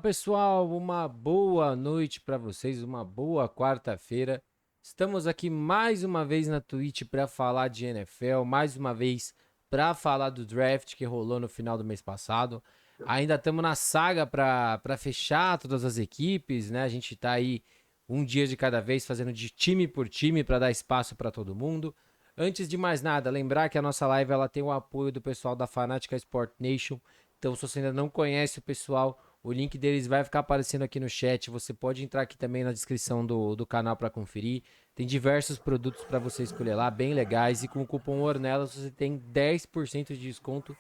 pessoal, uma boa noite para vocês, uma boa quarta-feira. Estamos aqui mais uma vez na Twitch para falar de NFL, mais uma vez para falar do draft que rolou no final do mês passado. Ainda estamos na saga para fechar todas as equipes, né? A gente está aí um dia de cada vez fazendo de time por time para dar espaço para todo mundo. Antes de mais nada, lembrar que a nossa live ela tem o apoio do pessoal da Fanatic Sport Nation. Então, se você ainda não conhece o pessoal, o link deles vai ficar aparecendo aqui no chat. Você pode entrar aqui também na descrição do canal para conferir. Tem diversos produtos para você escolher lá, bem legais. E com o cupom ORNELAS você tem 10% de desconto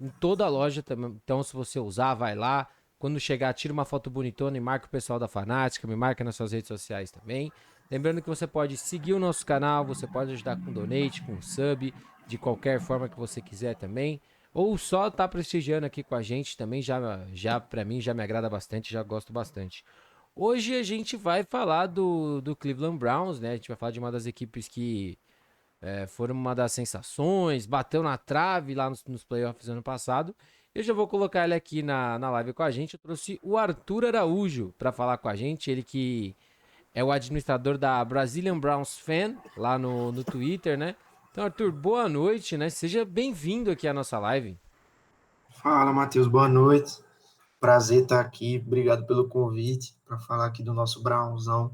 em toda a loja também. Então, se você usar, vai lá. Quando chegar, tira uma foto bonitona e marca o pessoal da Fanática. Me marca nas suas redes sociais também. Lembrando que você pode seguir o nosso canal, você pode ajudar com donate, com sub, de qualquer forma que você quiser também. Ou só tá prestigiando aqui com a gente também, já para mim já me agrada bastante, já gosto bastante. Hoje a gente vai falar do Cleveland Browns, né? A gente vai falar de uma das equipes que foram uma das sensações, bateu na trave lá nos playoffs ano passado. Eu já vou colocar ele aqui na live com a gente. Eu trouxe o Arthur Araújo para falar com a gente, ele que é o administrador da Brazilian Browns Fan, lá no Twitter, né? Então, Arthur, boa noite, né? Seja bem-vindo aqui à nossa live. Fala, Matheus, boa noite. Prazer estar aqui. Obrigado pelo convite para falar aqui do nosso Brownzão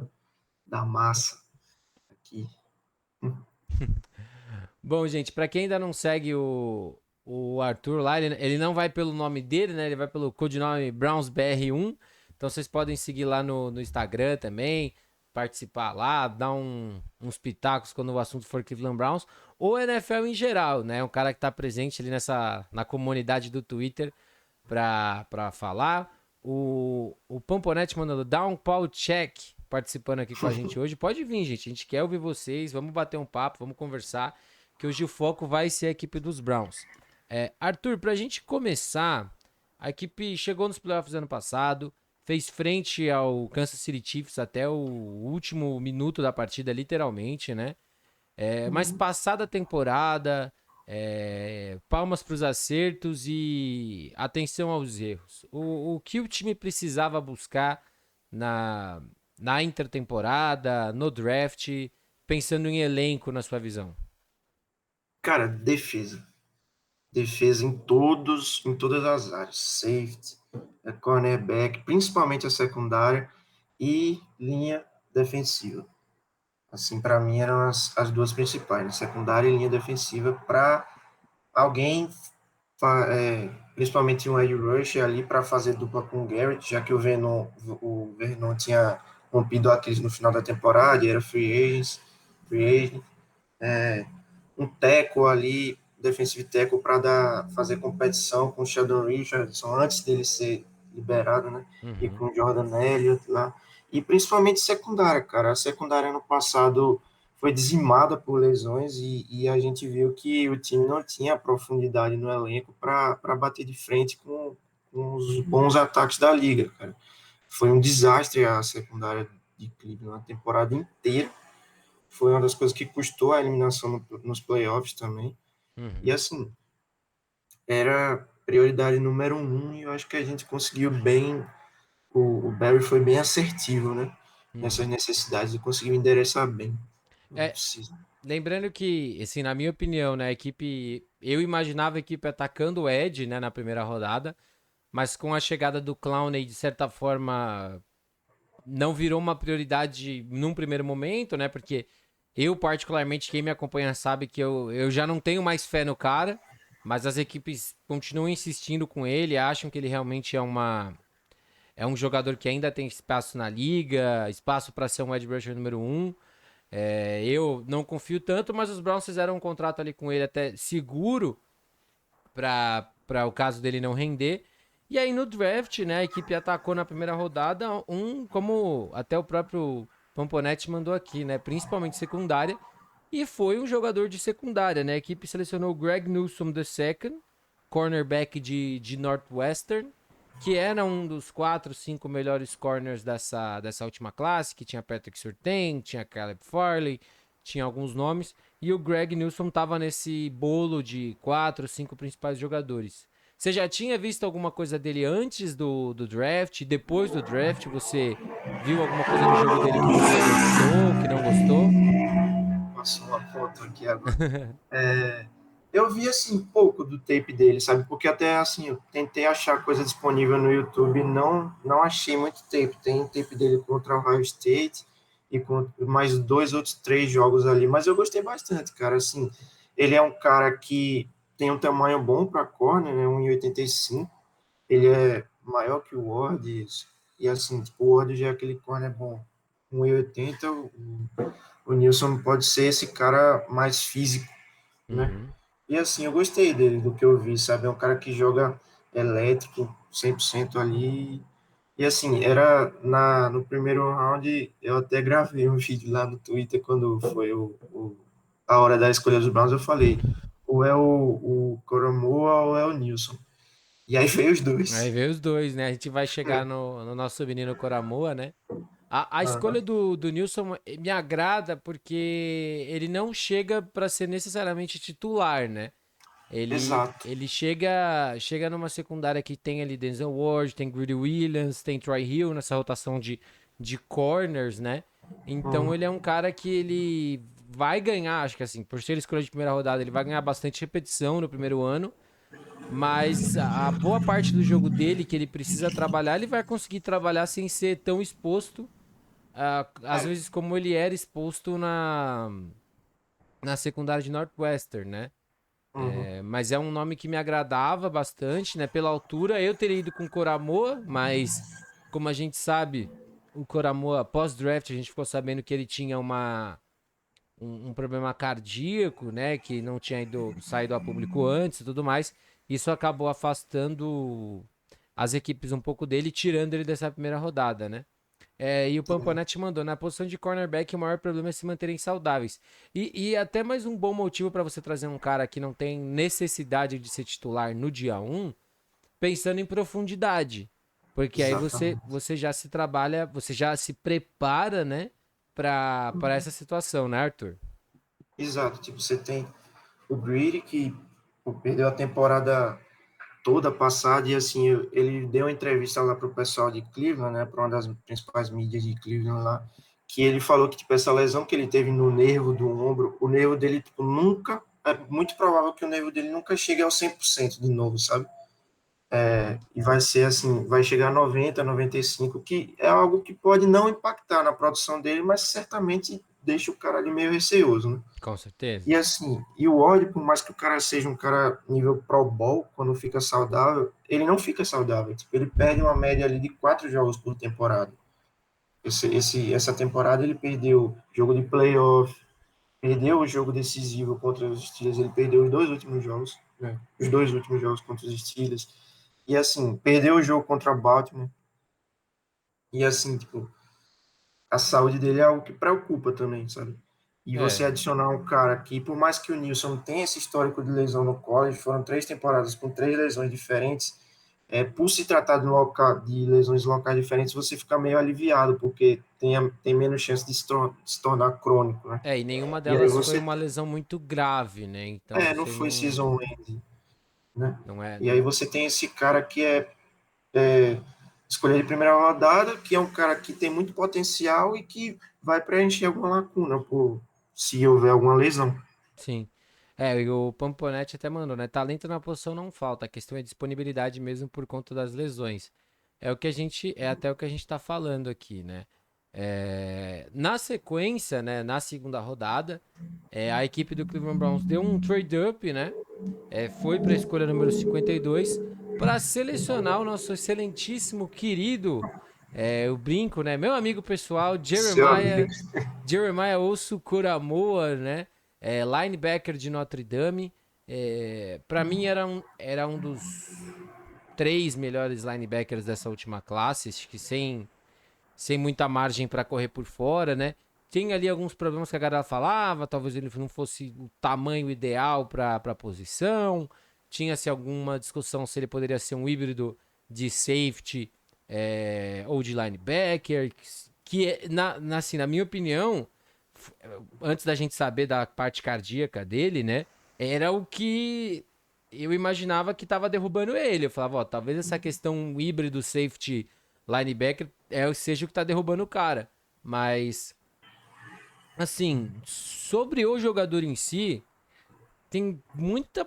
da massa aqui. Bom, gente, para quem ainda não segue o Arthur lá, ele não vai pelo nome dele, né? Ele vai pelo codinome BrownsBR1. Então vocês podem seguir lá no Instagram também, participar lá, dar uns pitacos quando o assunto for Cleveland Browns, ou NFL em geral, né? Um cara que tá presente ali na comunidade do Twitter para falar. O Pamponete mandando Down Paul Check participando aqui com a gente hoje. Pode vir, gente. A gente quer ouvir vocês. Vamos bater um papo, vamos conversar. Que hoje o foco vai ser a equipe dos Browns. Arthur, pra gente começar, a equipe chegou nos playoffs ano passado, fez frente ao Kansas City Chiefs até o último minuto da partida, literalmente, né? Mas passada a temporada, palmas para os acertos e atenção aos erros. O que o time precisava buscar na, na intertemporada, no draft, pensando em elenco na sua visão? Cara, defesa. Defesa em todas as áreas. Safety, cornerback, principalmente a secundária e linha defensiva. Assim, para mim eram as duas principais, né? Secundária e linha defensiva, para alguém, principalmente um edge rusher ali para fazer dupla com o Garrett, já que o Vernon tinha rompido a crise no final da temporada, era free agent, um teco ali, defensive tackle para fazer competição com o Sheldon Richardson antes dele ser liberado, né? E Uhum. com o Jordan Elliott lá. E principalmente secundária, cara. A secundária no passado foi dizimada por lesões e a gente viu que o time não tinha profundidade no elenco para bater de frente com os bons ataques da liga, cara. Foi um desastre a secundária de Cleveland a temporada inteira. Foi uma das coisas que custou a eliminação nos playoffs também. E Uhum. assim, era prioridade número um e eu acho que a gente conseguiu bem. O Barry foi bem assertivo, né? Nessas Uhum. necessidades e conseguiu endereçar bem. Não É, precisa. lembrando que, assim, na minha opinião, né, a equipe. Eu imaginava a equipe atacando o Ed, né, na primeira rodada, mas com a chegada do Clowney, de certa forma, não virou uma prioridade num primeiro momento, né? Porque eu, particularmente, quem me acompanha sabe que eu já não tenho mais fé no cara, mas as equipes continuam insistindo com ele, acham que ele realmente é um jogador que ainda tem espaço na liga, espaço para ser um edge rusher número um. Eu não confio tanto, mas os Browns fizeram um contrato ali com ele até seguro para o caso dele não render. E aí no draft, né, a equipe atacou na primeira rodada como até o próprio Pamponete mandou aqui, né, principalmente secundária, e foi um jogador de secundária, né? A equipe selecionou o Greg Newsome II, cornerback de Northwestern, que era um dos 4, 5 melhores corners dessa última classe, que tinha Patrick Surtain, tinha Caleb Farley, tinha alguns nomes, e o Greg Newsome estava nesse bolo de 4, 5 principais jogadores. Você já tinha visto alguma coisa dele antes do draft? Depois do draft, você viu alguma coisa no jogo dele que você gostou, que não gostou? Passou uma foto aqui agora. Eu vi, assim, pouco do tape dele, sabe? Porque até, assim, eu tentei achar coisa disponível no YouTube, não achei muito tape. Tem tape dele contra o Ohio State e com mais dois outros três jogos ali. Mas eu gostei bastante, cara. Assim, ele é um cara que tem um tamanho bom para corner, né? 1,85. Ele é maior que o Ward. E, assim, tipo, o Ward já é aquele corner bom. 1,80. O Nilson pode ser esse cara mais físico, né? Uhum. E assim, eu gostei dele, do que eu vi, sabe? É um cara que joga elétrico, 100% ali. E assim, no primeiro round, eu até gravei um vídeo lá no Twitter, quando foi a hora da escolha dos Browns, eu falei, ou é o Coromoa ou é o Nilson. E aí veio os Aí dois. veio os dois, né? A gente vai chegar no nosso menino Coramoa, né? A escolha Aham, do Nilson me agrada porque ele não chega para ser necessariamente titular, né? exato. Ele chega numa secundária que tem ali Denzel Ward, tem Greedy Williams, tem Troy Hill nessa rotação de corners, né? Então Uhum, ele é um cara que ele vai ganhar, acho que assim, por ser escolha de primeira rodada, ele vai ganhar bastante repetição no primeiro ano, mas a boa parte do jogo dele que ele precisa trabalhar, ele vai conseguir trabalhar sem ser tão exposto, às é, vezes como ele era exposto na secundária de Northwestern, né? uhum, Mas é um nome que me agradava bastante, né? Pela altura, eu teria ido com o Coramoa, mas como a gente sabe, o Coramoa, pós-draft, a gente ficou sabendo que ele tinha um problema cardíaco, né? Que não tinha saído a público antes e tudo mais. Isso acabou afastando as equipes um pouco dele, tirando ele dessa primeira rodada, né? E o Pamponete mandou, na posição de cornerback, o maior problema é se manterem saudáveis. E até mais um bom motivo para você trazer um cara que não tem necessidade de ser titular no dia um, pensando em profundidade. Porque aí exatamente. você já se trabalha, você já se prepara, né, para essa situação, né, Arthur? Exato. Tipo, você tem o Greedy, que pô, perdeu a temporada toda passada, e assim, ele deu uma entrevista lá para o pessoal de Cleveland, né, para uma das principais mídias de Cleveland lá, que ele falou que, tipo, essa lesão que ele teve no nervo do ombro, o nervo dele, tipo, nunca, é muito provável que o nervo dele nunca chegue ao 100% de novo, sabe? E vai ser assim, vai chegar a 90, 95, que é algo que pode não impactar na produção dele, mas certamente deixa o cara ali meio receoso, né? Com certeza. E assim, e o Ward, por mais que o cara seja um cara nível Pro Bowl, quando fica saudável, ele não fica saudável. Tipo, ele perde uma média ali de 4 jogos por temporada. Essa temporada ele perdeu jogo de playoff, perdeu o jogo decisivo contra os Steelers, ele perdeu os dois últimos jogos, né? Os dois últimos jogos contra os Steelers. E assim, perdeu o jogo contra o Baltimore. E assim, tipo, a saúde dele é algo que preocupa também, sabe? E você É, adicionar um cara que, por mais que o Nilson tenha esse histórico de lesão no college, foram 3 temporadas com 3 lesões diferentes, por se tratar de lesões locais diferentes, você fica meio aliviado, porque tem menos chance de se tornar crônico, né? e nenhuma E aí delas foi você, uma lesão muito grave, né? Então não você foi season não, end, né? não é, E aí não, você tem esse cara que é escolher de primeira rodada, que é um cara que tem muito potencial e que vai preencher alguma lacuna, se houver alguma lesão. sim. E o Pamponete até mandou, né? Talento na posição não falta, a questão é disponibilidade mesmo por conta das lesões. É até o que a gente tá falando aqui, né? Na sequência, né, na segunda rodada, a equipe do Cleveland Browns deu um trade up, né? Foi para a escolha número 52 para selecionar o nosso excelentíssimo querido, o brinco, né? Meu amigo pessoal, Seu amigo. Jeremiah Osso Kuramoa, né? Linebacker de Notre Dame. Para mim era um dos três melhores linebackers dessa última classe, acho que sem muita margem para correr por fora, né? Tem ali alguns problemas que a galera falava, talvez ele não fosse o tamanho ideal para a posição. Tinha-se alguma discussão se ele poderia ser um híbrido de safety ou de linebacker, assim, na minha opinião, antes da gente saber da parte cardíaca dele, né? Era o que eu imaginava que tava derrubando ele. Eu falava, ó, talvez essa questão híbrido safety linebacker seja o que tá derrubando o cara. Mas, assim, sobre o jogador em si, tem muita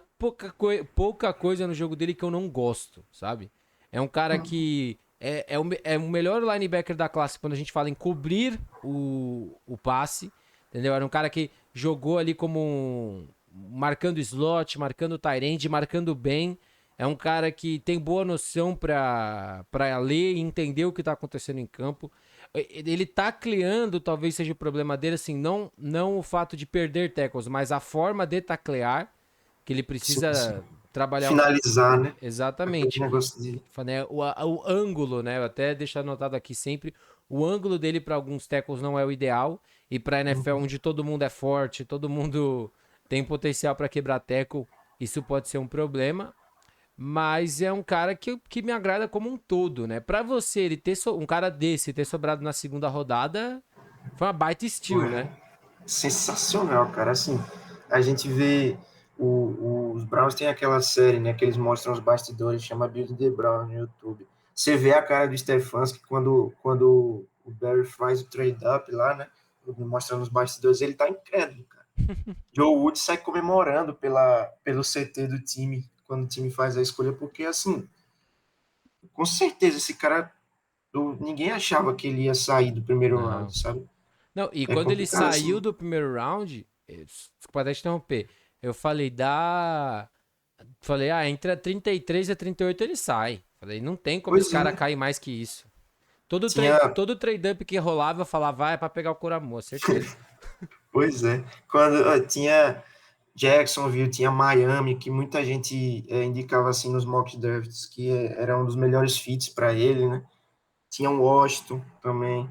pouca coisa no jogo dele que eu não gosto, sabe? É um cara que é o melhor linebacker da classe quando a gente fala em cobrir o passe, entendeu? Era um cara que jogou ali como marcando slot, marcando tight end, marcando bem. É um cara que tem boa noção pra ler e entender o que tá acontecendo em campo. Ele tacleando talvez seja o problema dele, assim, não o fato de perder tackles, mas a forma de taclear, que ele Sim, sim. precisa trabalhar Finalizar, né? Aquele exatamente. negócio de. Né, o ângulo, né? Eu até deixo anotado aqui sempre, o ângulo dele para alguns tackles não é o ideal, e para NFL Uhum. onde todo mundo é forte, todo mundo tem potencial para quebrar tackle, isso pode ser um problema. Mas é um cara que me agrada como um todo, né? Pra você, ele ter um cara desse ter sobrado na segunda rodada foi uma baita steal, né? Sensacional, cara. Assim, a gente vê os Browns tem aquela série, né, que eles mostram os bastidores, chama Build the Brown no YouTube. Você vê a cara do Stefanski quando o Barry faz o trade up lá, né, mostrando os bastidores, ele tá incrédulo, cara. Joe Woods sai comemorando pelo CT do time quando o time faz a escolha, porque assim, com certeza esse cara, ninguém achava que ele ia sair do primeiro Não. round, sabe? Não, e É quando ele complicado saiu assim. do primeiro round, desculpa até te interromper, eu falei, dá. Falei, entre a 33 e a 38 ele sai. Falei, não tem como esse Pois cara é, cair mais que isso. tinha. Todo trade-up que rolava, eu falava, vai pra pegar o Coramoa, certeza. Pois é. Quando tinha Jacksonville, tinha Miami, que muita gente indicava assim nos mock drafts que era um dos melhores fits para ele, né? Tinha o Washington também.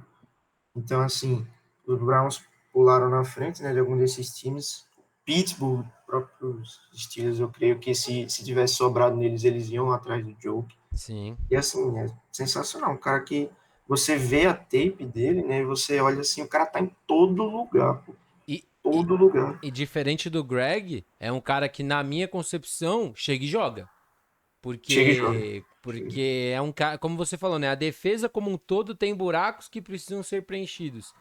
Então, assim, os Browns pularam na frente, né, de algum desses times. Pittsburgh, próprios Steelers, eu creio que se tivesse sobrado neles, eles iam atrás do Joe. Sim. E assim, é sensacional. Um cara que você vê a tape dele, né? E você olha assim, o cara tá em todo lugar, pô. E, e, Todo lugar. e diferente do Greg, é um cara que, na minha concepção, chega e joga. Chega e joga. Porque é um cara, como você falou, né? A defesa como um todo tem buracos que precisam ser preenchidos.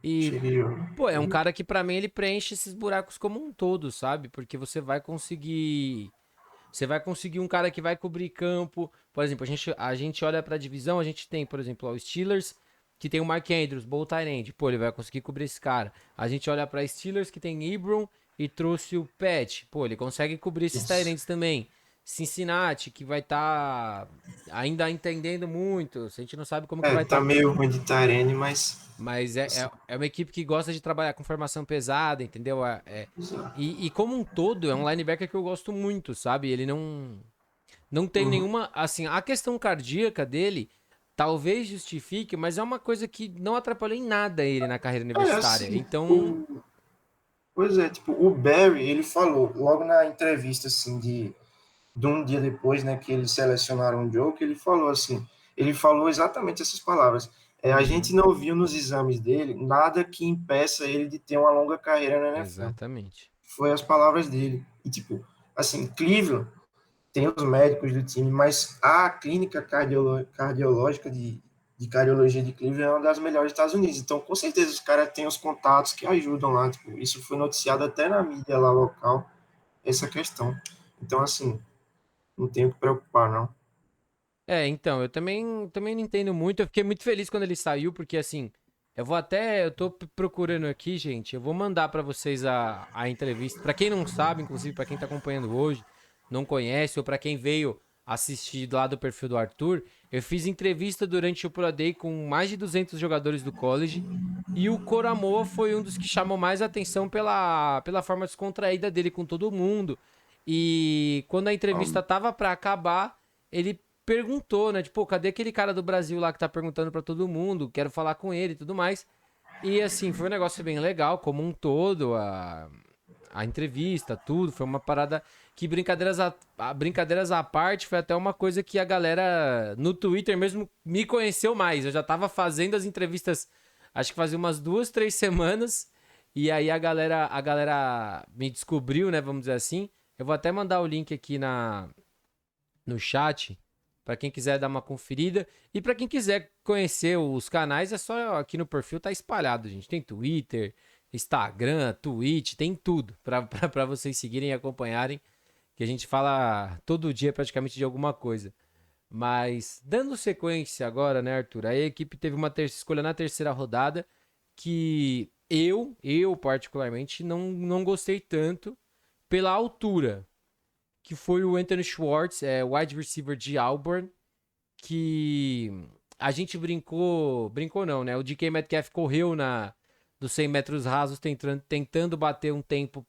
E, Chega e joga. pô, é um cara que pra mim ele preenche esses buracos como um todo, sabe? Porque você vai conseguir. Você vai conseguir um cara que vai cobrir campo. Por exemplo, a gente olha pra divisão, a gente tem, por exemplo, o Steelers, que tem o Mark Andrews, bom tight end. Pô, ele vai conseguir cobrir esse cara. A gente olha pra Steelers, que tem Ibron e trouxe o Pat. Pô, ele consegue cobrir esses tight Isso. ends também. Cincinnati, que vai estar ainda entendendo muito. A gente não sabe como que vai Tá estar. meio ruim de Tyrene, mas. Mas Assim, é uma equipe que gosta de trabalhar com formação pesada, entendeu? E como um todo, é um linebacker que eu gosto muito, sabe? Ele não tem uhum. nenhuma. Assim, a questão cardíaca dele talvez justifique, mas é uma coisa que não atrapalhou em nada ele na carreira universitária. Assim, Então, pois é, tipo, o Barry, ele falou logo na entrevista, assim, de um dia depois, né, que eles selecionaram o Joe, que ele falou assim, ele falou exatamente essas palavras. A uhum, gente não viu nos exames dele nada que impeça ele de ter uma longa carreira na NFL. exatamente. Foi as palavras dele. E, tipo, assim, Cleveland tem os médicos do time, mas a clínica cardiológica de cardiologia de Cleveland é uma das melhores dos Estados Unidos. Então, com certeza, os caras têm os contatos que ajudam lá. Tipo, isso foi noticiado até na mídia lá local, essa questão. Então, assim, não tenho que preocupar, não. Então, eu também não entendo muito. Eu fiquei muito feliz quando ele saiu, porque assim, eu tô procurando aqui, gente, eu vou mandar pra vocês a entrevista. Pra quem não sabe, inclusive pra quem tá acompanhando hoje, não conhece, ou pra quem veio assistir lá do perfil do Arthur, eu fiz entrevista durante o Pro Day com mais de 200 jogadores do college, e o Coramoa foi um dos que chamou mais atenção pela forma descontraída dele com todo mundo. E quando a entrevista tava pra acabar, ele perguntou, né? Tipo, cadê aquele cara do Brasil lá que tá perguntando pra todo mundo? Quero falar com ele e tudo mais. E assim, foi um negócio bem legal, como um todo, a entrevista, tudo. Foi uma parada que, brincadeiras à parte, foi até uma coisa que a galera no Twitter mesmo me conheceu mais. Eu já tava fazendo as entrevistas, acho que fazia umas 2, 3 semanas. E aí a galera me descobriu, né? Vamos dizer assim. Eu vou até mandar o link aqui no chat para quem quiser dar uma conferida. E para quem quiser conhecer os canais, é só aqui no perfil, tá espalhado, gente. Tem Twitter, Instagram, Twitch, tem tudo para vocês seguirem e acompanharem, que a gente fala todo dia praticamente de alguma coisa. Mas, dando sequência agora, né, Arthur? A equipe teve uma escolha na terceira rodada que eu particularmente, não gostei tanto pela altura, que foi o Anthony Schwartz, wide receiver de Auburn, que a gente brincou não, né? O DK Metcalf correu dos 100 metros rasos tentando bater um tempo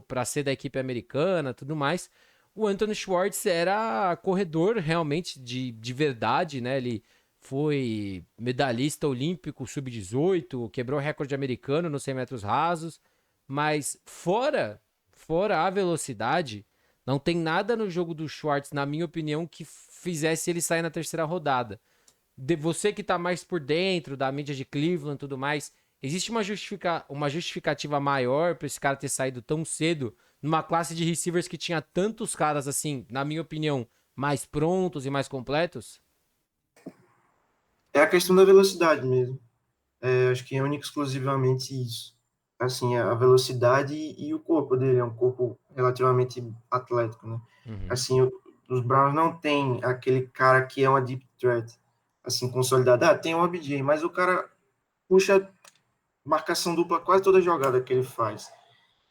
para ser da equipe americana, tudo mais. O Anthony Schwartz era corredor realmente de verdade, né? Ele foi medalhista olímpico sub-18, quebrou o recorde americano nos 100 metros rasos, mas fora a velocidade, não tem nada no jogo do Schwartz, na minha opinião, que fizesse ele sair na terceira rodada. De você que tá mais por dentro da mídia de Cleveland e tudo mais, existe uma justificativa maior para esse cara ter saído tão cedo numa classe de receivers que tinha tantos caras assim, na minha opinião, mais prontos e mais completos? É a questão da velocidade mesmo. Acho que é único exclusivamente isso. Assim, a velocidade e o corpo dele é um corpo relativamente atlético, né? Uhum. Assim, os Browns não tem aquele cara que é uma deep threat, assim, consolidado. Ah, tem o OBJ, mas o cara puxa marcação dupla quase toda jogada que ele faz.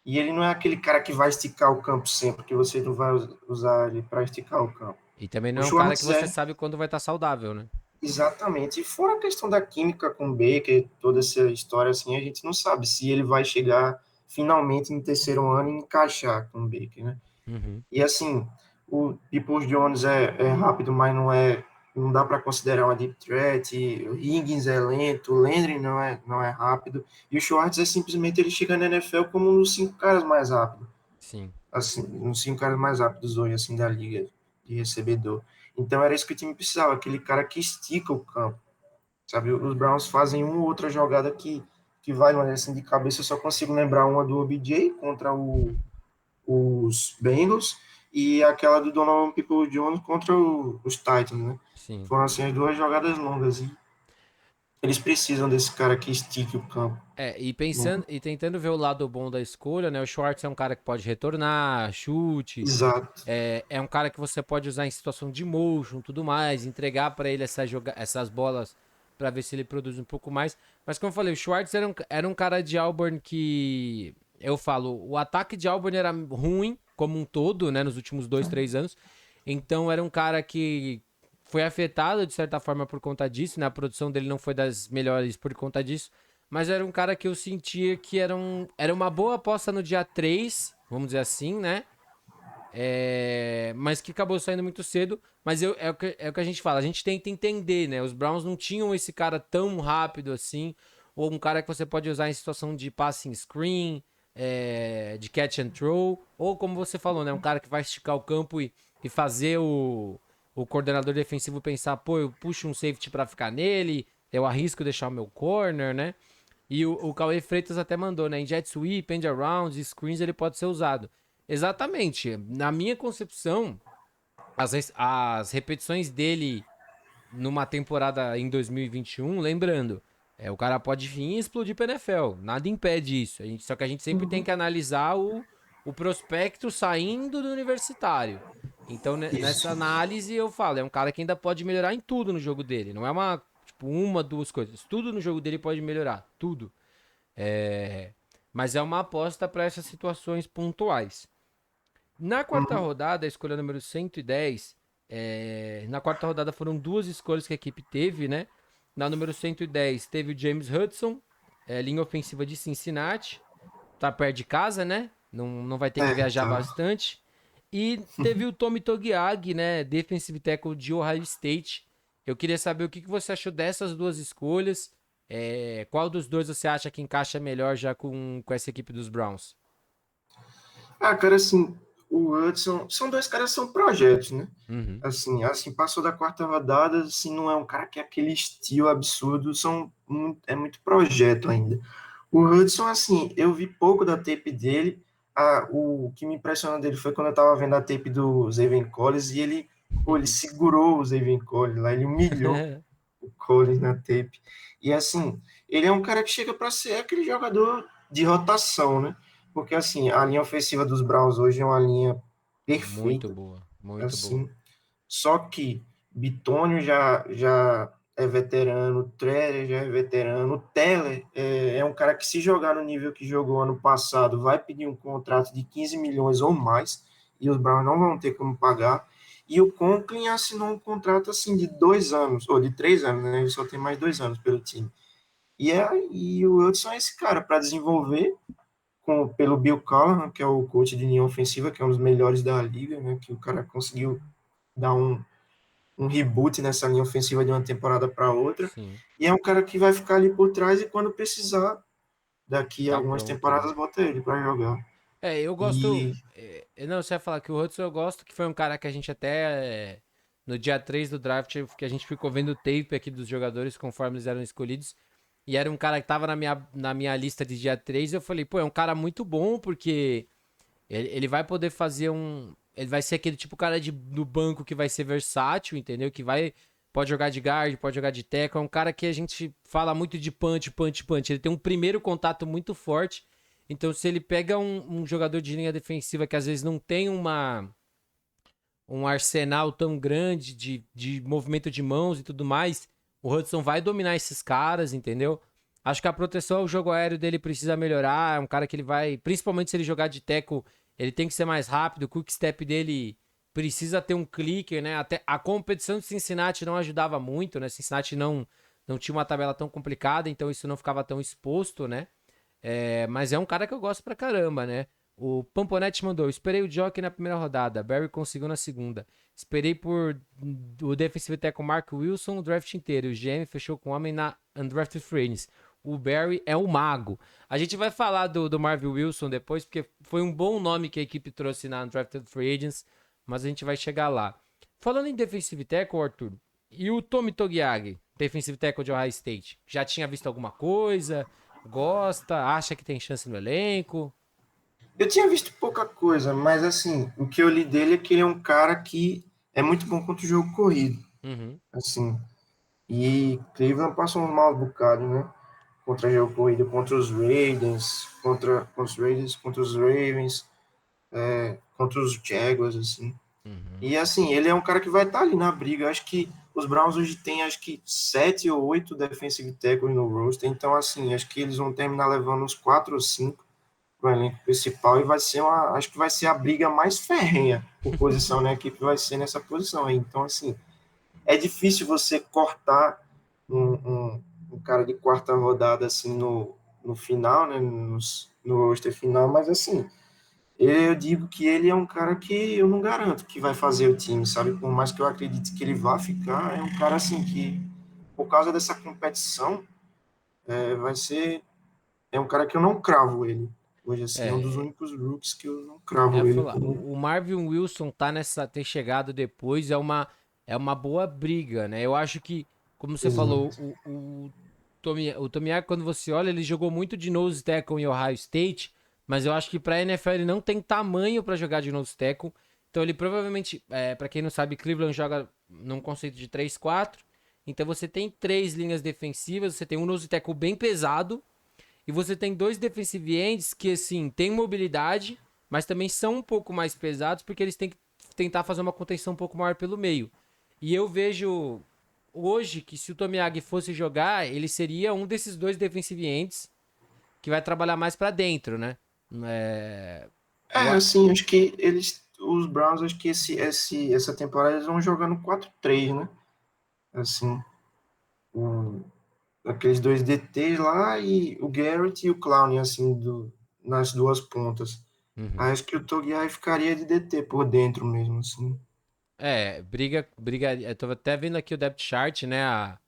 E ele não é aquele cara que vai esticar o campo sempre, que você não vai usar ele para esticar o campo. E também O não é um cara que Schwartz você é. sabe quando vai estar saudável, né? Exatamente. E fora a questão da química com o Baker, toda essa história assim, a gente não sabe se ele vai chegar finalmente no terceiro ano e encaixar com o Baker, né? Uhum. E assim, o Peoples Jones é rápido, mas não dá para considerar uma deep threat. O Higgins é lento, o Landry não é rápido. E o Schwartz é simplesmente ele chega na NFL como um dos cinco caras mais rápidos, Sim. assim, um dos cinco caras mais rápidos hoje assim da liga de recebedor. Então era isso que o time precisava, aquele cara que estica o campo, sabe? Os Browns fazem uma ou outra jogada que vai, mas assim, de cabeça eu só consigo lembrar uma do OBJ contra os Bengals e aquela do Donovan People-Jones contra os Titans, né? Sim. Foram assim as duas jogadas longas e eles precisam desse cara que estique o campo. E pensando e tentando ver o lado bom da escolha, né? O Schwartz é um cara que pode retornar, chute, Exato. é um cara que você pode usar em situação de motion, tudo mais, entregar para ele essas bolas para ver se ele produz um pouco mais. Mas como eu falei, o Schwartz era um cara de Auburn que eu falo, o ataque de Auburn era ruim como um todo, né? Nos últimos 2, 3 anos. Então era um cara que foi afetado de certa forma por conta disso, né? A produção dele não foi das melhores por conta disso. Mas era um cara que eu sentia que era uma boa aposta no dia 3, vamos dizer assim, né? Mas que acabou saindo muito cedo. Mas é o que a gente fala, a gente tenta entender, né? Os Browns não tinham esse cara tão rápido assim, ou um cara que você pode usar em situação de passing screen, de catch and throw, ou como você falou, né? Um cara que vai esticar o campo e fazer o coordenador defensivo pensar, pô, eu puxo um safety pra ficar nele, eu arrisco deixar o meu corner, né? E o Cauê Freitas até mandou, né? Em jet sweep, end arounds, screens, ele pode ser usado. Exatamente. Na minha concepção, as repetições dele numa temporada em 2021, lembrando, o cara pode vir e explodir para NFL. Nada impede isso. Só que a gente sempre tem que analisar o prospecto saindo do universitário. Então, Isso. nessa análise, eu falo, é um cara que ainda pode melhorar em tudo no jogo dele. Não é uma, duas coisas. Tudo no jogo dele pode melhorar. Tudo. É, mas é uma aposta para essas situações pontuais. Na quarta Uhum. rodada, a escolha número 110, na quarta rodada foram duas escolhas que a equipe teve, né? Na número 110 teve o James Hudson, linha ofensiva de Cincinnati, tá perto de casa, né? Não vai ter que viajar Tá. bastante. E teve o Tommy Togiag, né? Defensive tackle de Ohio State. Eu queria saber o que você achou dessas duas escolhas. Qual dos dois você acha que encaixa melhor já com essa equipe dos Browns? Ah, cara, assim, o Hudson, são dois caras que são projetos, né? Uhum. Assim, passou da quarta rodada, assim, não é um cara que é aquele estilo absurdo, é muito projeto ainda. O Hudson, assim, eu vi pouco da tape dele, o que me impressionou dele foi quando eu tava vendo a tape do Zayvon Collins e ele, pô, ele segurou o Zayvon Collins lá, ele humilhou o Collins na tape. E assim, ele é um cara que chega para ser aquele jogador de rotação, né? Porque assim, a linha ofensiva dos Browns hoje é uma linha Muito perfeita, boa, muito boa. assim. Só que Bitônio já é veterano, o Treller já é veterano, o Teller é um cara que se jogar no nível que jogou ano passado, vai pedir um contrato de 15 milhões ou mais, e os Browns não vão ter como pagar. E o Conklin assinou um contrato assim de 2 anos, ou de 3 anos, né? Ele só tem mais 2 anos pelo time. E o Hudson é esse cara para desenvolver pelo Bill Callahan, que é o coach de linha ofensiva, que é um dos melhores da liga, né? Que o cara conseguiu dar um reboot nessa linha ofensiva de uma temporada para outra. Sim, E é um cara que vai ficar ali por trás e quando precisar, daqui a tá algumas pronto, né? temporadas, bota ele para jogar. Eu gosto. E Não, você vai falar que o Hudson eu gosto, que foi um cara que a gente até. No dia 3 do draft, que a gente ficou vendo o tape aqui dos jogadores conforme eles eram escolhidos. E era um cara que tava na minha lista de dia 3. Eu falei, pô, é um cara muito bom, porque ele vai poder fazer um. Ele vai ser aquele tipo cara do banco que vai ser versátil, entendeu? Que vai. Pode jogar de guard, pode jogar de tackle. É um cara que a gente fala muito de punch, punch, punch. Ele tem um primeiro contato muito forte. Então, se ele pega um jogador de linha defensiva que às vezes não tem um arsenal tão grande de movimento de mãos e tudo mais, o Hudson vai dominar esses caras, entendeu? Acho que a proteção, o jogo aéreo dele precisa melhorar. É um cara que ele vai, principalmente se ele jogar de tackle, ele tem que ser mais rápido. O quick step dele precisa ter um clicker, né? Até a competição de Cincinnati não ajudava muito, né? Cincinnati não tinha uma tabela tão complicada, então isso não ficava tão exposto, né? Mas é um cara que eu gosto pra caramba, né? O Pamponetti mandou: esperei o Jockey na primeira rodada, Barry conseguiu na segunda. Esperei por o defensive tackle Mark Wilson o draft inteiro. O GM fechou com o homem na Undrafted Free Agents. O Barry é um mago. A gente vai falar do Marvin Wilson depois, porque foi um bom nome que a equipe trouxe na Undrafted Free Agents, mas a gente vai chegar lá. Falando em defensive tackle, Arthur, e o Tommy Togiagi, defensive tackle de Ohio State? Já tinha visto alguma coisa? Gosta? Acha que tem chance no elenco? eu tinha visto pouca coisa, mas assim, o que eu li dele é que ele é um cara que é muito bom contra o jogo corrido, Uhum, assim. E Cleveland passou um mal bocado, né? Contra o jogo corrido, contra os Raiders, contra os Ravens, contra os Jaguars, assim. uhum. E assim, ele é um cara que vai estar ali na briga. Eu acho que os Browns hoje têm acho que 7 ou 8 defensive tackles no roster. Então, assim, acho que eles vão terminar levando uns 4 ou 5 para o elenco principal e vai ser acho que vai ser a briga mais ferrenha por posição, né? A equipe vai ser nessa posição aí. Então, assim, é difícil você cortar um, um cara de quarta rodada assim no final, né? No roster final, mas assim, eu digo que ele é um cara que eu não garanto que vai fazer o time, sabe? Por mais que eu acredite que ele vá ficar, é um cara assim que, por causa dessa competição, vai ser. É um cara que eu não cravo ele. Hoje, assim, é um dos É, únicos rookies que eu não eu ia cravo ele falar, como. o Marvin Wilson ter chegado depois é uma boa briga, né? Eu acho que, como você falou, Exato. o Tomiak, quando você olha, ele jogou muito de nose tackle em Ohio State, mas eu acho que pra NFL ele não tem tamanho pra jogar de nose tackle. Então ele provavelmente, pra quem não sabe, Cleveland joga num conceito de 3-4. Então você tem três linhas defensivas, você tem um nose tackle bem pesado, e você tem dois defensive ends que, assim, têm mobilidade, mas também são um pouco mais pesados porque eles têm que tentar fazer uma contenção um pouco maior pelo meio. E eu vejo hoje que se o Tomiagi fosse jogar, ele seria um desses dois defensive ends que vai trabalhar mais pra dentro, né? É, eu, Assim, acho que os Browns, acho que essa temporada eles vão jogando 4-3, né? Assim, o, aqueles dois DTs lá e o Garrett e o Clown, assim, nas duas pontas. Uhum. Acho que o Togiai ficaria de DT por dentro mesmo, assim. Briga. Eu tô até vendo aqui o depth chart, né?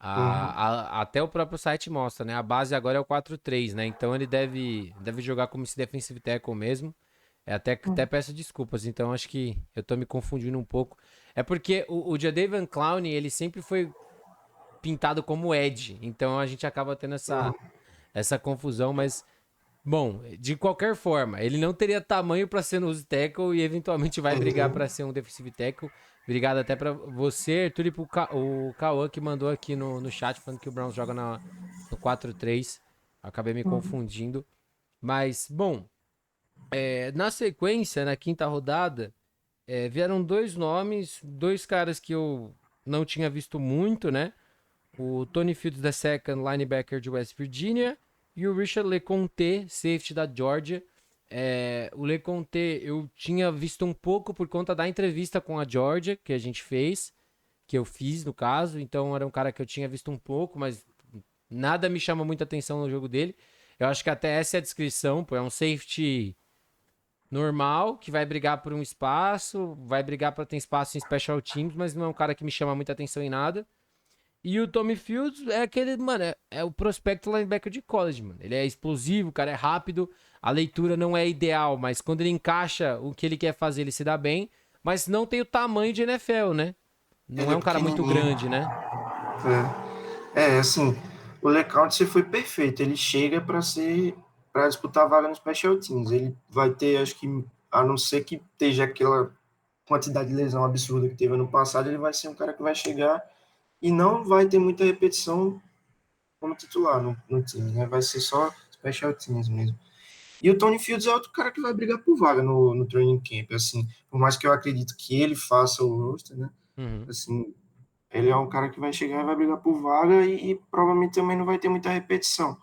Uhum. Até o próprio site mostra, né? A base agora é o 4-3, né? Então ele deve jogar como esse defensive tackle mesmo. Até peço desculpas, então acho que eu tô me confundindo um pouco. É porque o Jadavion Clowney, ele sempre foi pintado como Edge, então a gente acaba tendo essa confusão, mas Bom, de qualquer forma, ele não teria tamanho para ser nose tackle e eventualmente vai brigar para ser um defensive tackle. Obrigado até para você, Arthur, e pro o Cauã que mandou aqui no chat falando que o Browns joga no 4-3. Acabei me confundindo. Mas, bom, na sequência, na quinta rodada, vieram dois nomes, dois caras que eu não tinha visto muito, né? O Tony Fields II, linebacker de West Virginia, e o Richard LeCounte, safety da Georgia. O LeCounte eu tinha visto um pouco por conta da entrevista com a Georgia que a gente fez, que eu fiz no caso, então era um cara que eu tinha visto um pouco, mas nada me chama muita atenção no jogo dele. Eu acho que até essa é a descrição, pô, é um safety normal, que vai brigar por um espaço, vai brigar para ter espaço em special teams, mas não é um cara que me chama muita atenção em nada. E o Tommy Fields é aquele, mano, é o prospecto linebacker de college, mano. Ele é explosivo, o cara é rápido, a leitura não é ideal, mas quando ele encaixa o que ele quer fazer, ele se dá bem, mas não tem o tamanho de NFL, né? Não Ele é é um cara muito pequenininho. grande, né? Assim, o Lecount foi perfeito. Ele chega para disputar a vaga nos Special Teams. Ele vai ter, acho que, a não ser que esteja aquela quantidade de lesão absurda que teve ano passado, ele vai ser um cara que vai chegar e não vai ter muita repetição como titular no time, né? Vai ser só Special Teams mesmo. E o Tony Fields é outro cara que vai brigar por vaga no training camp, assim, por mais que eu acredito que ele faça o roster, né? Uhum. Assim, ele é um cara que vai chegar e vai brigar por vaga e provavelmente também não vai ter muita repetição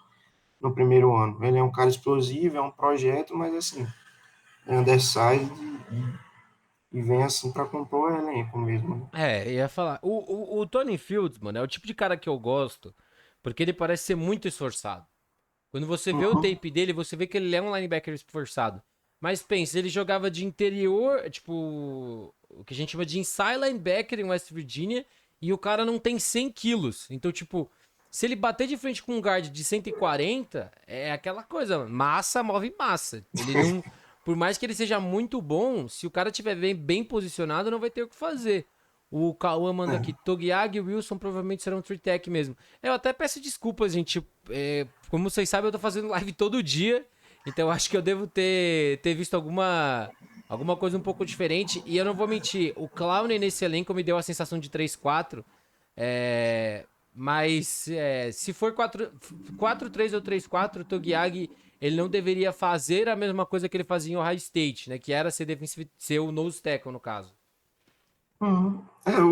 no primeiro ano. Ele é um cara explosivo, é um projeto, mas assim, é undersized e vem assim para compor o elenco mesmo, né? Ia falar. O Tony Fields, mano, é o tipo de cara que eu gosto, porque ele parece ser muito esforçado. Quando você vê o Uhum. tape dele, você vê que ele é um linebacker esforçado. Mas pensa, ele jogava de interior, tipo, o que a gente chama de inside linebacker em West Virginia, e o cara não tem 100 quilos. Então, tipo, se ele bater de frente com um guard de 140, é aquela coisa, massa move massa. Ele não. Por mais que ele seja muito bom, se o cara estiver bem posicionado, não vai ter o que fazer. O Cauã manda aqui, Togiag e Wilson provavelmente serão three tech mesmo. Eu até peço desculpas, gente. Como vocês sabem, eu tô fazendo live todo dia. Então eu acho que eu devo ter visto alguma coisa um pouco diferente. E eu não vou mentir, o Clown nesse elenco me deu a sensação de 3-4. Mas se for 4-3 ou 3-4, o Togiag ele não deveria fazer a mesma coisa que ele fazia em Ohio State, né? Que era ser o nose tackle, no caso. Uhum.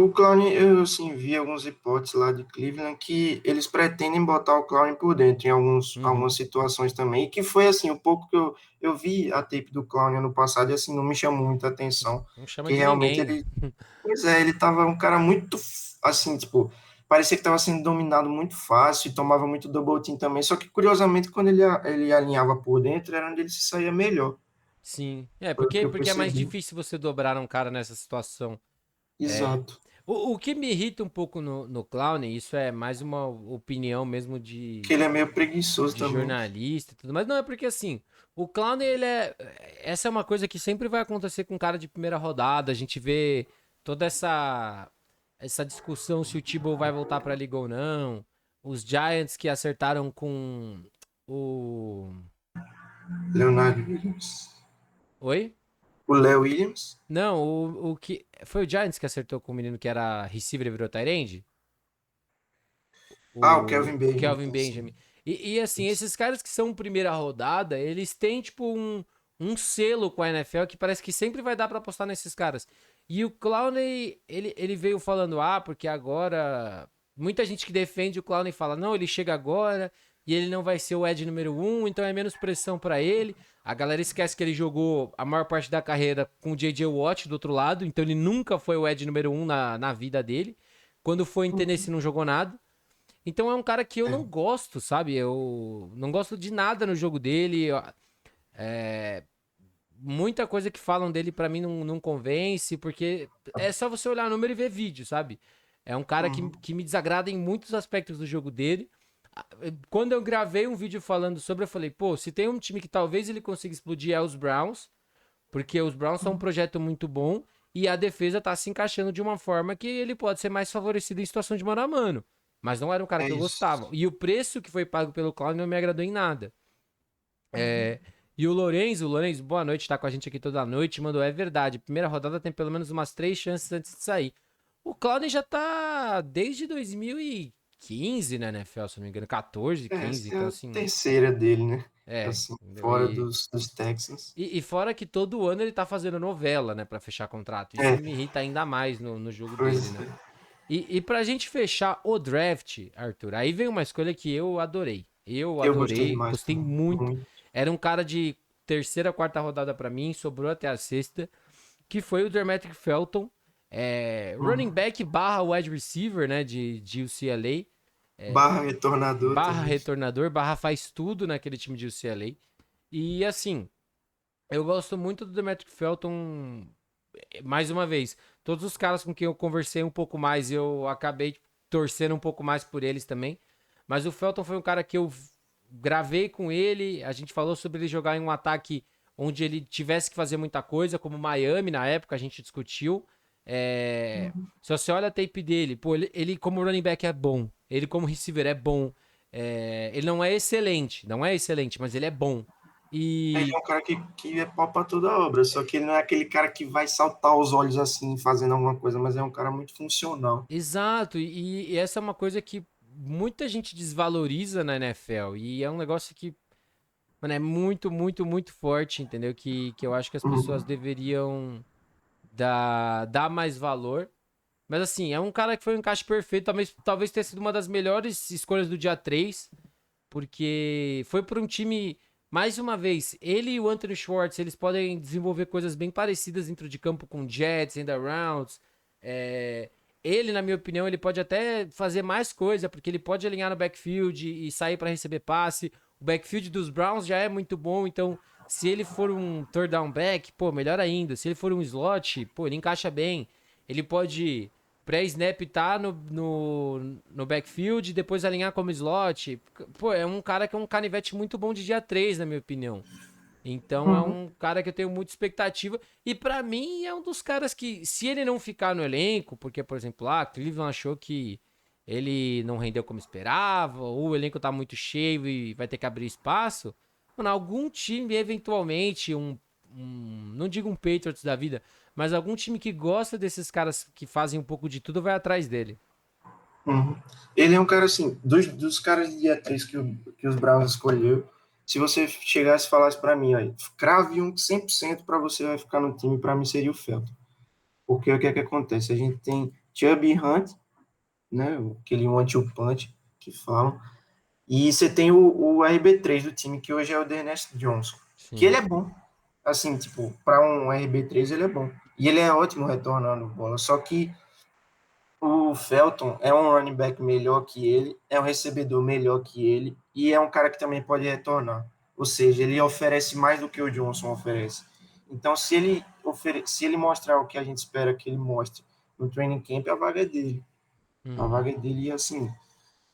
O Clown, eu assim, vi algumas hipóteses lá de Cleveland que eles pretendem botar o Clown por dentro em Uhum. algumas situações também, e que foi assim, um pouco que eu vi a tape do Clown ano passado e assim, não me chamou muita atenção, Não chama que de realmente ninguém. ele, pois é, ele tava um cara muito, assim, tipo, parecia que estava sendo dominado muito fácil e tomava muito double team também, só que curiosamente quando ele alinhava por dentro era onde ele se saía melhor, Sim. foi o que eu Porque é mais percebi. difícil você dobrar um cara nessa situação. Exato. O que me irrita um pouco no Clown, isso é mais uma opinião mesmo Que ele é meio preguiçoso de também. jornalista e tudo, mas não é porque assim, o Clown, ele é. Essa é uma coisa que sempre vai acontecer com um cara de primeira rodada. A gente vê toda essa discussão se o Tebow vai voltar pra liga ou não. Os Giants que acertaram com o. Leonardo Williams. Oi? O Léo Williams. Não, o que. Foi o Giants que acertou com o menino que era receiver e virou tight end? Ah, o Kelvin O Benjamin. Kelvin Benjamin. E assim, esses caras que são primeira rodada, eles têm tipo um selo com a NFL que parece que sempre vai dar pra apostar nesses caras. E o Clowney, ele veio falando, porque agora. Muita gente que defende o Clowney fala, não, ele chega agora e ele não vai ser o Ed número um, então é menos pressão pra ele. A galera esquece que ele jogou a maior parte da carreira com o J.J. Watt do outro lado, então ele nunca foi o Ed número um na vida dele. Quando foi em Tennessee, não jogou nada. Então é um cara que eu É. não gosto, sabe? Eu não gosto de nada no jogo dele. É, muita coisa que falam dele pra mim não convence, porque é só você olhar o número e ver vídeo, sabe? É um cara Uhum. que me desagrada em muitos aspectos do jogo dele. Quando eu gravei um vídeo falando sobre, eu falei, pô, se tem um time que talvez ele consiga explodir é os Browns, porque os Browns são um projeto muito bom e a defesa tá se encaixando de uma forma que ele pode ser mais favorecido em situação de mano a mano. Mas não era um cara É que eu isso. gostava. E o preço que foi pago pelo Clown não me agradou em nada. É, e o Lourenço, boa noite, tá com a gente aqui toda noite, mandou, é verdade, primeira rodada tem pelo menos umas 3 chances antes de sair. O Clowney já tá desde 2015 na NFL, se não me engano, 14, 15, Essa é então a assim, terceira dele, né? é, Assim, entendeu? fora dos Texans. E fora que todo ano ele tá fazendo novela, né, pra fechar contrato, isso É, me irrita ainda mais no jogo dele, pois né. é. E pra gente fechar o draft, Arthur, aí vem uma escolha que eu adorei. Eu Eu gostei adorei, demais gostei também. muito. Muito. Era um cara de terceira, quarta rodada pra mim, sobrou até a sexta, que foi o Dermatic Felton, running Uhum. back barra wide receiver, né, de UCLA, Barra retornador barra também. retornador, barra faz tudo naquele time de UCLA. E assim, eu gosto muito do Demetric Felton, mais uma vez. Todos os caras com quem eu conversei um pouco mais, eu acabei torcendo um pouco mais por eles também. Mas o Felton foi um cara que eu gravei com ele, a gente falou sobre ele jogar em um ataque onde ele tivesse que fazer muita coisa, como Miami na época, a gente discutiu. Se você olha a tape dele, pô, ele como running back é bom, ele como receiver é bom. Ele não é excelente, não é excelente, mas ele é bom. Ele E é um cara que é pau pra toda obra, só que ele não é aquele cara que vai saltar os olhos assim, fazendo alguma coisa, mas é um cara muito funcional. exato, e essa é uma coisa que muita gente desvaloriza na NFL, e é um negócio que, mano, é muito, muito, muito forte, entendeu? Que eu acho que as pessoas Uhum. deveriam dar mais valor. Mas assim, é um cara que foi um encaixe perfeito, talvez tenha sido uma das melhores escolhas do dia 3 porque foi para um time, mais uma vez, ele e o Anthony Schwartz, eles podem desenvolver coisas bem parecidas dentro de campo com Jets, end arounds. É, ele, na minha opinião, ele pode até fazer mais coisa, porque ele pode alinhar no backfield e sair para receber passe. O backfield dos Browns já é muito bom, então se ele for um third down back, pô, melhor ainda. Se ele for um slot, pô, ele encaixa bem. Ele pode pré-snap tá no backfield, depois alinhar como slot. Pô, é um cara que é um canivete muito bom de dia 3 na minha opinião. Então é Uhum. um cara que eu tenho muita expectativa. E pra mim é um dos caras que, se ele não ficar no elenco, porque, por exemplo, Cleveland achou que ele não rendeu como esperava, ou o elenco tá muito cheio e vai ter que abrir espaço. Mano, algum time, eventualmente, não digo um Patriots da vida, mas algum time que gosta desses caras que fazem um pouco de tudo vai atrás dele. Uhum. Ele é um cara assim, dos caras de dia 3 que os Browns escolheu, se você chegasse e falasse para mim, aí, crave um 100% para você vai ficar no time, para mim seria o Felton. Porque o que é que acontece? A gente tem Chubby Hunt, né, aquele one-two punch que falam, e você tem o RB3 do time, que hoje é o Ernest Johnson, que ele Sim. é bom. Assim, tipo, para um RB3 ele é bom. E ele é ótimo retornando bola, só que o Felton é um running back melhor que ele, é um recebedor melhor que ele e é um cara que também pode retornar. Ou seja, ele oferece mais do que o Johnson oferece. Então, se ele mostrar o que a gente espera que ele mostre no training camp, a vaga é dele. A Uhum. vaga é dele e assim,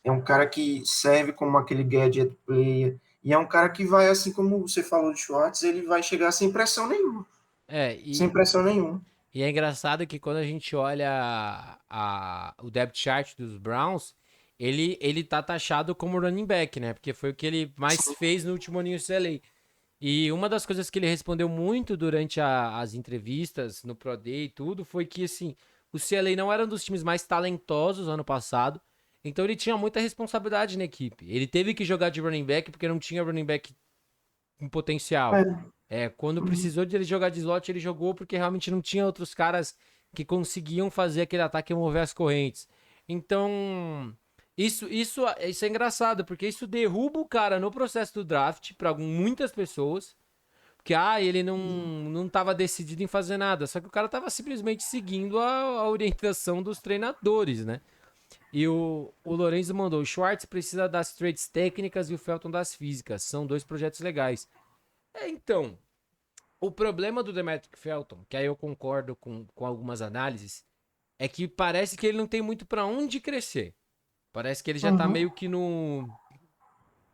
é um cara que serve como aquele gadget player e é um cara que vai, assim como você falou de Schwartz, ele vai chegar sem pressão nenhuma. É, Sem pressão nenhuma. e é engraçado que quando a gente olha o depth chart dos Browns, ele tá taxado como running back, né? Porque foi o que ele mais Sim. fez no último ano em UCLA. E uma das coisas que ele respondeu muito durante as entrevistas no Pro Day e tudo foi que, assim, o CLA não era um dos times mais talentosos ano passado, então ele tinha muita responsabilidade na equipe. Ele teve que jogar de running back porque não tinha running back com potencial. É. Quando precisou de ele jogar de slot, ele jogou porque realmente não tinha outros caras que conseguiam fazer aquele ataque e mover as correntes. Então, isso é engraçado, porque isso derruba o cara no processo do draft para muitas pessoas. Porque, ele não estava decidido em fazer nada. Só que o cara estava simplesmente seguindo a orientação dos treinadores, né? E o Lorenzo mandou: o Schwartz precisa das traits técnicas e o Felton das físicas. São dois projetos legais. Então, o problema do Demetric Felton, que aí eu concordo com algumas análises, é que parece que ele não tem muito para onde crescer. Parece que ele já tá Uhum. meio que no.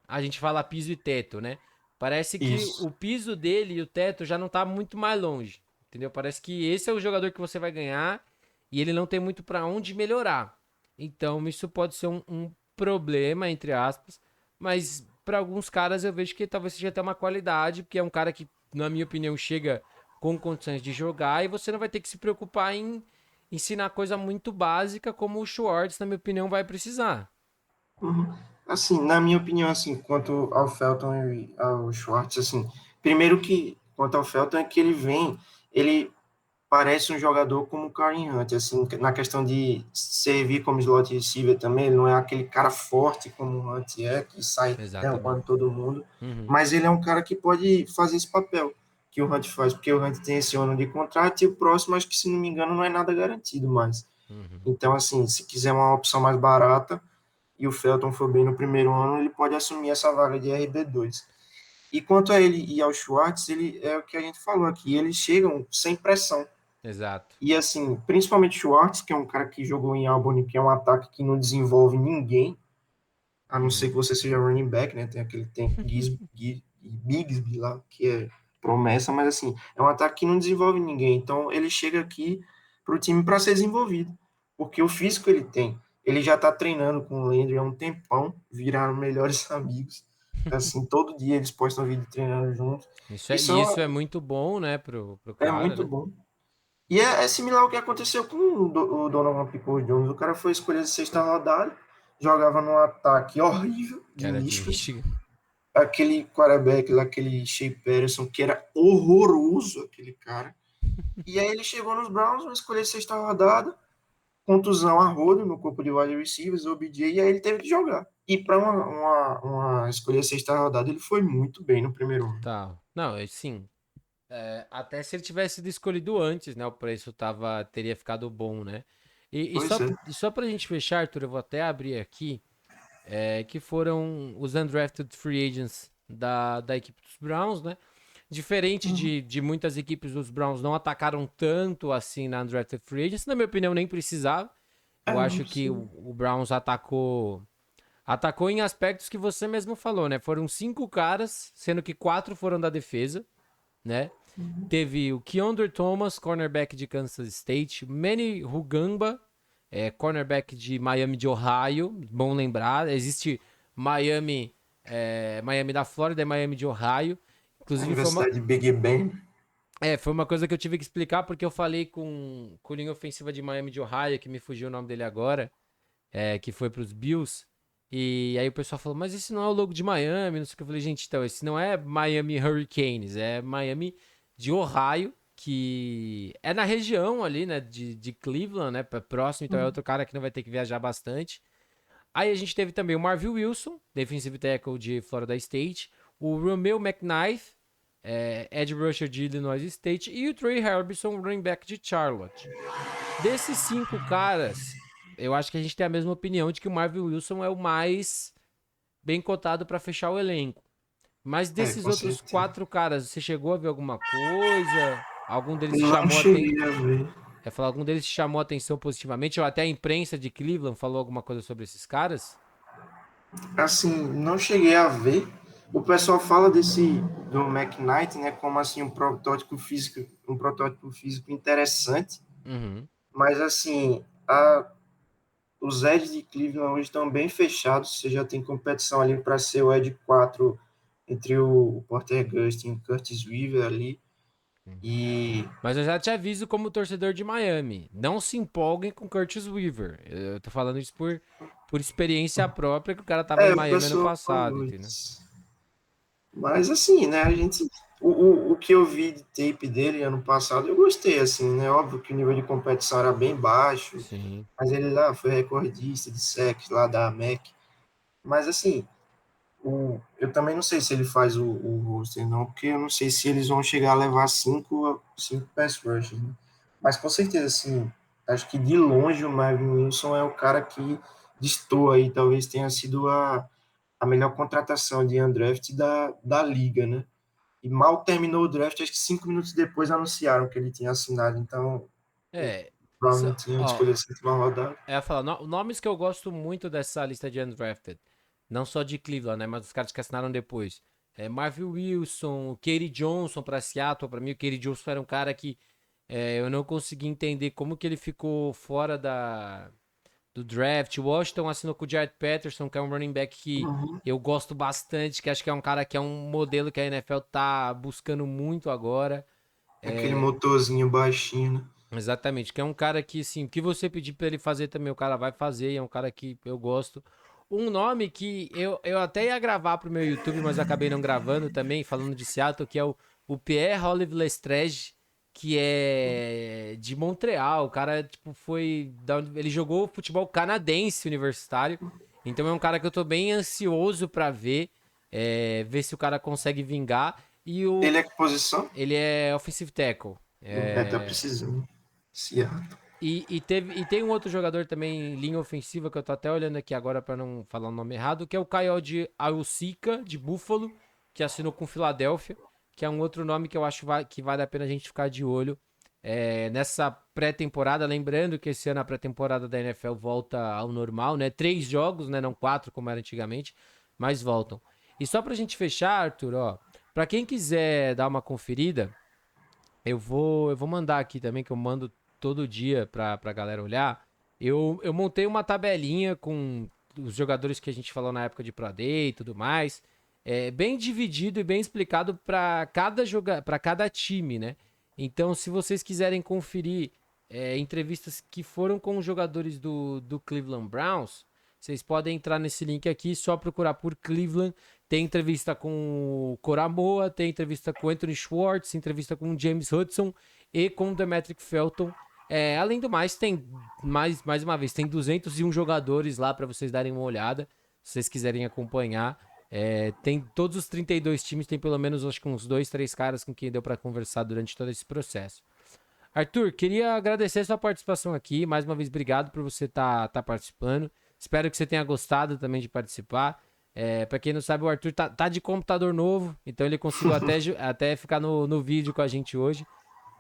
A gente fala piso e teto, né? Parece que Isso. o piso dele e o teto já não tá muito mais longe. Entendeu? Parece que esse é o jogador que você vai ganhar e ele não tem muito para onde melhorar. Então, isso pode ser um problema, entre aspas. Mas para alguns caras eu vejo que talvez seja até uma qualidade, porque é um cara que, na minha opinião, chega com condições de jogar e você não vai ter que se preocupar em ensinar coisa muito básica como o Schwartz, na minha opinião, vai precisar. Uhum. Assim, na minha opinião, assim, quanto ao Felton e ao Schwartz, assim, primeiro que, quanto ao Felton, é que ele parece um jogador como o Kareem Hunt, assim, na questão de servir como slot receiver também, ele não é aquele cara forte como o Hunt é, que sai derrubando Exatamente. todo mundo, Uhum, mas ele é um cara que pode fazer esse papel que o Hunt faz, porque o Hunt tem esse ano de contrato e o próximo, acho que se não me engano, não é nada garantido mais. uhum. Então, assim, se quiser uma opção mais barata e o Felton for bem no primeiro ano, ele pode assumir essa vaga de RB2. E quanto a ele e ao Schwartz, ele é o que a gente falou aqui, eles chegam sem pressão. Exato. E assim, principalmente o Schwartz, que é um cara que jogou em Albany, que é um ataque que não desenvolve ninguém, a não ser Uhum. que você seja running back, né? Tem Bigsby lá, que é promessa, mas assim, é um ataque que não desenvolve ninguém. Então ele chega aqui para o time para ser desenvolvido, porque o físico ele tem. Ele já está treinando com o Landry há um tempão, viraram melhores amigos. Assim, todo dia eles postam vídeo treinando juntos. Isso é muito bom, né, pro É cara, muito né? bom. E é similar ao que aconteceu com o Donovan Peoples-Jones. O cara foi escolher a sexta rodada, jogava num ataque horrível Que de era de Michigan. Michigan. Aquele quarterback lá, aquele Shea Patterson, que era horroroso, aquele cara. E aí ele chegou nos Browns, vai escolher a sexta rodada, contusão a rodo no corpo de wide receivers, o OBJ, e aí ele teve que jogar. E para uma escolher a sexta rodada, ele foi muito bem no primeiro ano. Tá. Não, sim. Até se ele tivesse sido escolhido antes, né? O preço teria ficado bom, né? Pois é. E só pra gente fechar, Arthur, eu vou até abrir aqui, que foram os undrafted free agents da equipe dos Browns, né? Diferente Uhum. de muitas equipes dos Browns não atacaram tanto assim na undrafted free agents, na minha opinião nem precisava. É, Eu não acho que precisa. o Browns atacou em aspectos que você mesmo falou, né? Foram 5 caras, sendo que 4 foram da defesa, né? Teve o Keondre Thomas, cornerback de Kansas State, Manny Rugamba, cornerback de Miami de Ohio, bom lembrar, existe Miami, Miami da Flórida e Miami de Ohio. A Inclusive Universidade de Big Ben. foi uma coisa que eu tive que explicar porque eu falei com linha ofensiva de Miami de Ohio, que me fugiu o nome dele agora, que foi pros Bills. E aí o pessoal falou, mas esse não é o logo de Miami, não sei o que. Eu falei, gente, então, esse não é Miami Hurricanes, é Miami de Ohio, que é na região ali, né, de Cleveland, né, próximo, então é outro cara que não vai ter que viajar bastante. Aí a gente teve também o Marvin Wilson, defensive tackle de Florida State, o Romeo McKnight, edge rusher de Illinois State, e o Trey Herbison, running back de Charlotte. Desses 5 caras, eu acho que a gente tem a mesma opinião de que o Marvin Wilson é o mais bem cotado para fechar o elenco. Mas É, desses com outros certeza. 4 caras, você chegou a ver alguma coisa? Algum deles te Não chamou a atenção? cheguei a ver. Algum deles te chamou a atenção positivamente? Ou até a imprensa de Cleveland falou alguma coisa sobre esses caras? Assim, não cheguei a ver. O pessoal fala desse do McKnight, né, como assim um protótipo físico interessante, Uhum. mas assim, os Eds de Cleveland hoje estão bem fechados, você já tem competição ali para ser o Ed 4 entre o Porter Gustin e o Curtis Weaver ali, e Mas eu já te aviso como torcedor de Miami. Não se empolguem com Curtis Weaver. Eu tô falando isso por experiência própria, que o cara tava em o Miami ano pessoal passado, falou entendeu? isso. Mas assim, né, a gente. O que eu vi de tape dele ano passado, eu gostei, assim, né? Óbvio que o nível de competição era bem baixo, Sim. mas ele lá foi recordista de sacks lá da MEC. Mas assim, eu também não sei se ele faz o roster, não, porque eu não sei se eles vão chegar a levar cinco pass rushes, né? Mas com certeza, assim, acho que de longe o Marvin Wilson é o cara que destoa aí, talvez tenha sido a melhor contratação de undraft da liga, né? E mal terminou o draft, acho que 5 minutos depois anunciaram que ele tinha assinado, então o É. Brown não tinha Ó, escolhido a sétima rodada. falar, nomes que eu gosto muito dessa lista de undrafted. Não só de Cleveland, né? Mas os caras que assinaram depois. Marvin Wilson, o Katie Johnson pra Seattle. Pra mim, o Katie Johnson era um cara que eu não consegui entender como que ele ficou fora do draft. O Washington assinou com o Jared Patterson, que é um running back que Uhum. eu gosto bastante, que acho que é um cara que é um modelo que a NFL tá buscando muito agora. Aquele motorzinho baixinho, né? Exatamente, que é um cara que, assim, o que você pedir pra ele fazer também, o cara vai fazer, e é um cara que eu gosto. Um nome que eu até ia gravar pro meu YouTube, mas acabei não gravando também, falando de Seattle, que é o Pierre-Olivier Lestrade, que é de Montreal. O cara, tipo, ele jogou futebol canadense universitário, então é um cara que eu tô bem ansioso pra ver se o cara consegue vingar. E Ele é que posição? ele é offensive tackle. É, tá precisando. Seattle. E tem um outro jogador também em linha ofensiva que eu tô até olhando aqui agora pra não falar o nome errado, que é o Kayode Awosika, de Buffalo, que assinou com Filadélfia, que é um outro nome que eu acho que vale a pena a gente ficar de olho nessa pré-temporada. Lembrando que esse ano a pré-temporada da NFL volta ao normal, né? 3 jogos, né? Não 4 como era antigamente, mas voltam. E só pra gente fechar, Arthur, ó, pra quem quiser dar uma conferida, eu vou mandar aqui também, que eu mando todo dia pra galera olhar. Eu montei uma tabelinha com os jogadores que a gente falou na época de Pro Day e tudo mais. Bem dividido e bem explicado para cada time, né? Então, se vocês quiserem conferir entrevistas que foram com os jogadores do Cleveland Browns, vocês podem entrar nesse link aqui, só procurar por Cleveland. Tem entrevista com o Coramoa, tem entrevista com o Anthony Schwartz, entrevista com o James Hudson e com o Demetric Felton. Além do mais, tem mais uma vez, tem 201 jogadores lá para vocês darem uma olhada, se vocês quiserem acompanhar. Tem todos os 32 times, tem pelo menos acho que uns 2, 3 caras com quem deu para conversar durante todo esse processo. Arthur, queria agradecer sua participação aqui. Mais uma vez, obrigado por você tá participando. Espero que você tenha gostado também de participar. Para quem não sabe, o Arthur tá de computador novo, então ele conseguiu até ficar no vídeo com a gente hoje.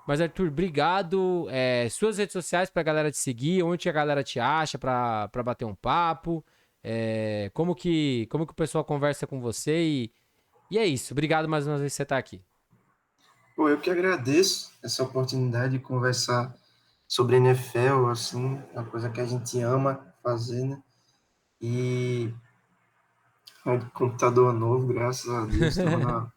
Mas, Arthur, obrigado. Suas redes sociais pra galera te seguir, onde a galera te acha pra bater um papo. Como que o pessoal conversa com você e é isso. Obrigado mais uma vez por você estar aqui. Pô, eu que agradeço essa oportunidade de conversar sobre NFL, assim, é uma coisa que a gente ama fazer, né? E um computador novo, graças a Deus, estava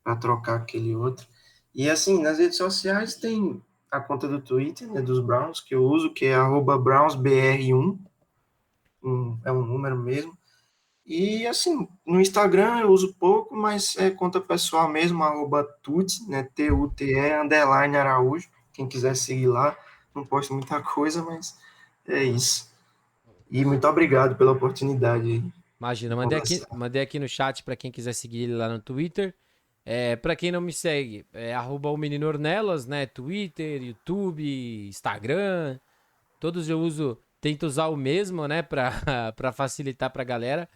para trocar aquele outro. E assim, nas redes sociais tem a conta do Twitter, né, dos Browns, que eu uso, que é @brownsbr1, é um número mesmo. E assim, no Instagram eu uso pouco, mas é conta pessoal mesmo, @tute, né, TUTE, underline Araújo. Quem quiser seguir lá, não posto muita coisa, mas é isso. E muito obrigado pela oportunidade Imagina, de conversar. mandei aqui no chat pra quem quiser seguir ele lá no Twitter. Para quem não me segue, @o Menino Ornelas, né? Twitter, YouTube, Instagram. Todos eu uso, tento usar o mesmo, né? Pra, pra facilitar pra galera.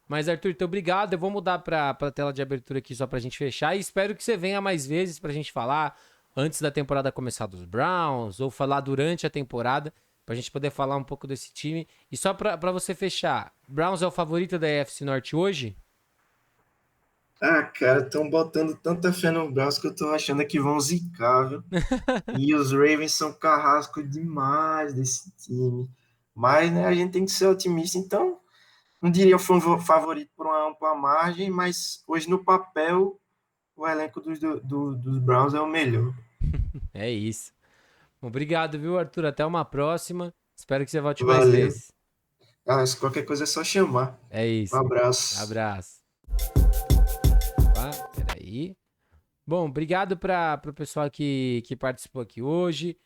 Mas, Arthur, então obrigado. Eu vou mudar pra tela de abertura aqui só pra gente fechar. E espero que você venha mais vezes pra gente falar antes da temporada começar dos Browns, ou falar durante a temporada, pra gente poder falar um pouco desse time. E só pra você fechar, Browns é o favorito da AFC Norte hoje? Ah, cara, estão botando tanta fé no Browns que eu tô achando que vão zicar, viu? E os Ravens são carrasco demais desse time. Mas, né, a gente tem que ser otimista. Então, não diria favorito por uma ampla margem, mas hoje no papel, o elenco dos Browns é o melhor. É isso. Obrigado, viu, Arthur? Até uma próxima. Espero que você volte mais Valeu. vezes. Ah, se qualquer coisa é só chamar. É Um isso. abraço. Abraço. Peraí. Bom, obrigado para o pessoal que participou aqui hoje.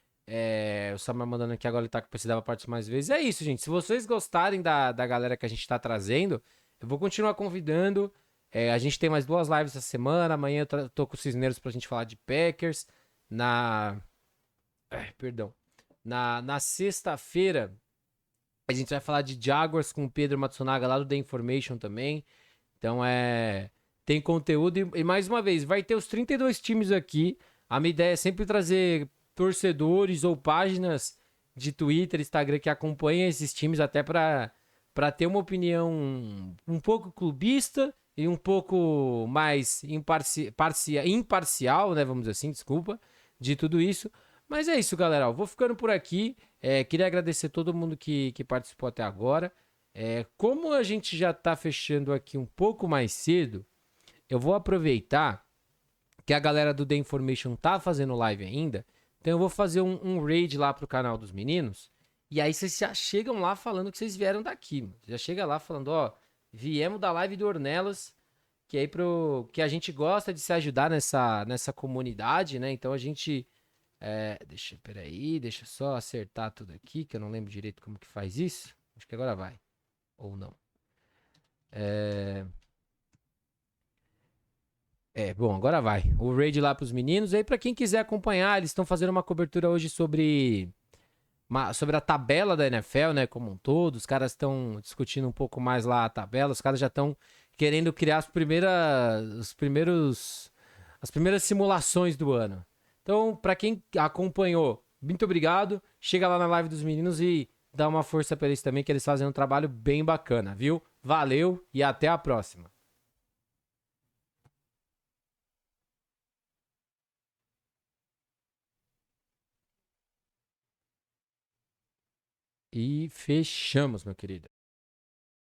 O Samar mandando aqui agora ele tá que precisava participar mais vezes. É isso, gente. Se vocês gostarem da galera que a gente tá trazendo, eu vou continuar convidando. A gente tem mais 2 lives essa semana. Amanhã eu tô com o Cisneiros pra gente falar de Packers. Na. Perdão. Na sexta-feira, a gente vai falar de Jaguars com o Pedro Matsunaga lá do The Information também. Então tem conteúdo e mais uma vez, vai ter os 32 times aqui. A minha ideia é sempre trazer torcedores ou páginas de Twitter, Instagram que acompanhem esses times até para ter uma opinião um pouco clubista e um pouco mais imparcial, né, vamos dizer assim, desculpa, de tudo isso. Mas é isso, galera. Eu vou ficando por aqui. Queria agradecer todo mundo que participou até agora. Como a gente já tá fechando aqui um pouco mais cedo, eu vou aproveitar que a galera do The Information tá fazendo live ainda. Então eu vou fazer um raid lá pro canal dos meninos. E aí vocês já chegam lá falando que vocês vieram daqui, mano. Já chega lá falando, ó, viemos da live do Ornelas, que aí que a gente gosta de se ajudar nessa comunidade, né? Então a gente peraí, deixa eu só acertar tudo aqui, que eu não lembro direito como que faz isso. Acho que agora vai. Ou não. Bom, agora vai. O raid lá pros meninos. E aí, pra quem quiser acompanhar, eles estão fazendo uma cobertura hoje sobre a tabela da NFL, né, como um todo. Os caras estão discutindo um pouco mais lá a tabela. Os caras já estão querendo criar as primeiras simulações do ano. Então, pra quem acompanhou, muito obrigado. Chega lá na live dos meninos e dá uma força pra eles também, que eles fazem um trabalho bem bacana, viu? Valeu e até a próxima. E fechamos, meu querido.